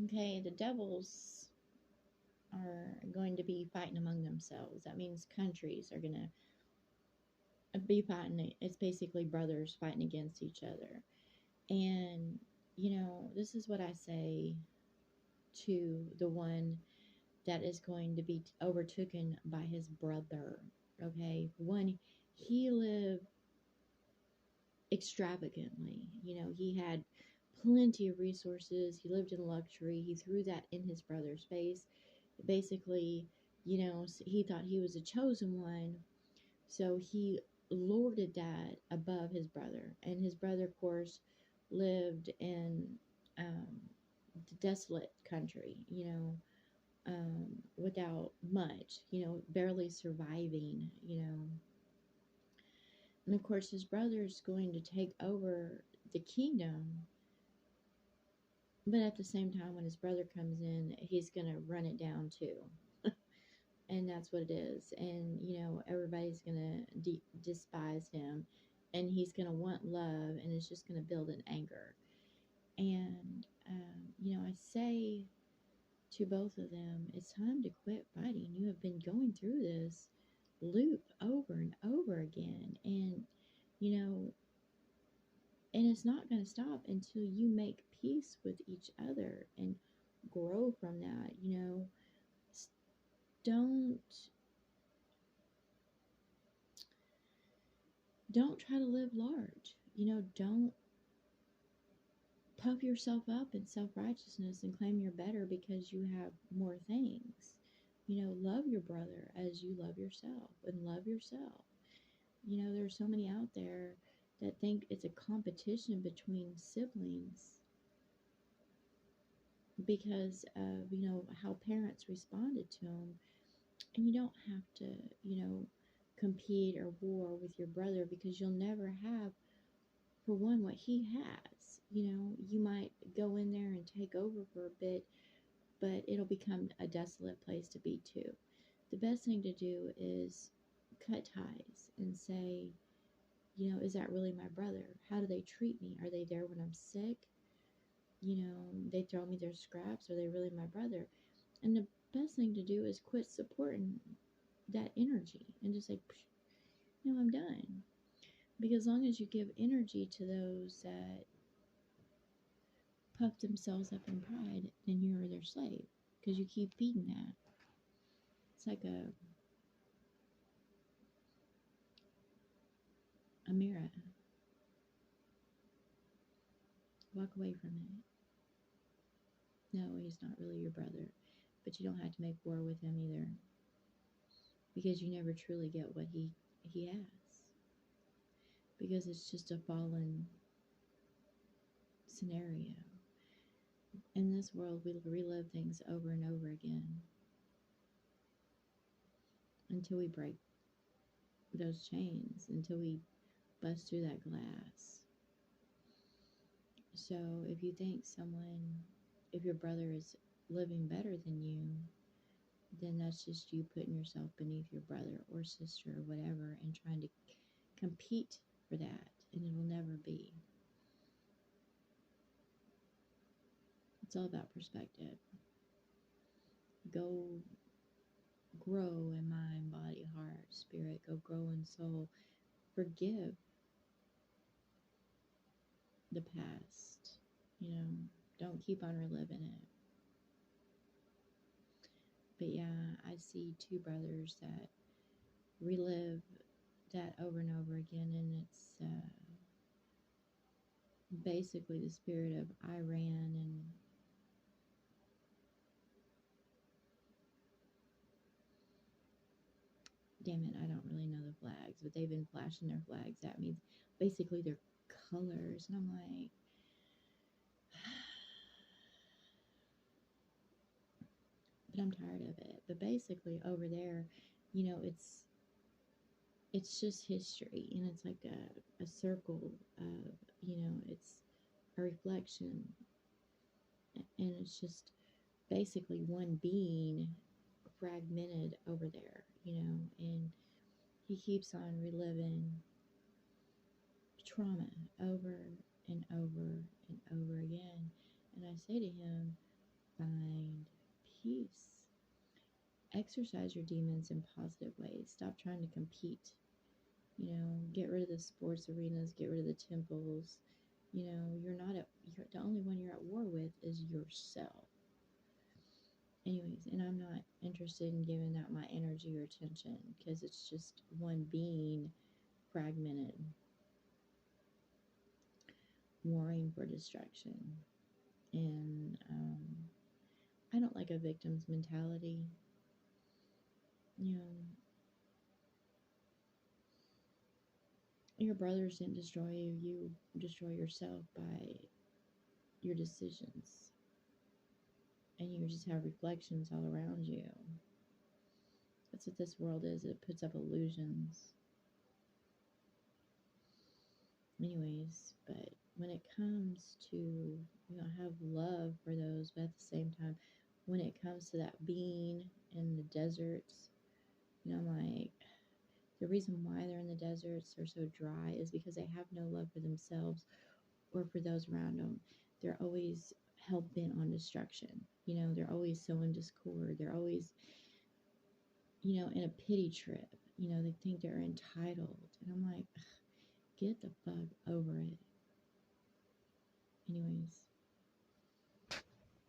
Okay, the devils are going to be fighting among themselves. That means countries are going to be fighting. It's basically brothers fighting against each other. And, this is what I say to the one that is going to be overtaken by his brother. Okay, one, he lived extravagantly. He had plenty of resources. He lived in luxury. He threw that in his brother's face. Basically, he thought he was a chosen one, so he lorded that above his brother. And his brother, of course, lived in um, the desolate country, without much, barely surviving, And of course, his brother's going to take over the kingdom, but at the same time, when his brother comes in, he's going to run it down too. And that's what it is. And, everybody's going to despise him, and he's going to want love, and it's just going to build an anger. And, I say to both of them, it's time to quit fighting. You have been going through this loop over and over again. And, you know, and it's not going to stop until you make peace with each other and grow from that. Don't don't try to live large. Don't puff yourself up in self-righteousness and claim you're better because you have more things. Love your brother as you love yourself, and love yourself. There's so many out there that think it's a competition between siblings because of, how parents responded to them. And you don't have to, compete or war with your brother, because you'll never have, for one, what he has. You might go in there and take over for a bit, but it'll become a desolate place to be too. The best thing to do is cut ties and say, is that really my brother? How do they treat me? Are they there when I'm sick? They throw me their scraps. Are they really my brother? And the best thing to do is quit supporting that energy and just say, I'm done. Because as long as you give energy to those that puff themselves up in pride, then you're their slave, because you keep feeding that. It's like a mirror. Walk away from it. No, he's not really your brother. But you don't have to make war with him either, because you never truly get what he has, because it's just a fallen scenario. In this world, we relive things over and over again until we break those chains, until we bust through that glass. So if you think if your brother is living better than you, then that's just you putting yourself beneath your brother or sister or whatever, and trying to compete for that, and it will never be. It's all about perspective. Go grow in mind, body, heart, spirit. Go grow in soul. Forgive the past. Don't keep on reliving it. But yeah, I see two brothers that relive that over and over again, and it's basically the spirit of Iran and damn it, I don't really know the flags, but they've been flashing their flags at me. Basically, their colors, and I'm like, but I'm tired of it. But basically, over there, it's just history, and it's like a circle of, it's a reflection, and it's just basically one being fragmented over there, and he keeps on reliving trauma over and over and over again. And I say to him, find peace. Exercise your demons in positive ways. Stop trying to compete. Get rid of the sports arenas, get rid of the temples. The only one you're at war with is yourself. Anyways, and I'm not interested in giving that my energy or attention because it's just one being fragmented, warring for destruction. And I don't like a victim's mentality. You know, your brothers didn't destroy you, you destroy yourself by your decisions. And you just have reflections all around you. That's what this world is. It puts up illusions. Anyways, but when it comes to, have love for those, but at the same time, when it comes to that being in the deserts, I'm like, the reason why they're in the deserts, they're so dry, is because they have no love for themselves or for those around them. They're always hell bent on destruction. They're always sowing discord. They're always, in a pity trip. They think they're entitled. And I'm like, get the fuck over it. Anyways,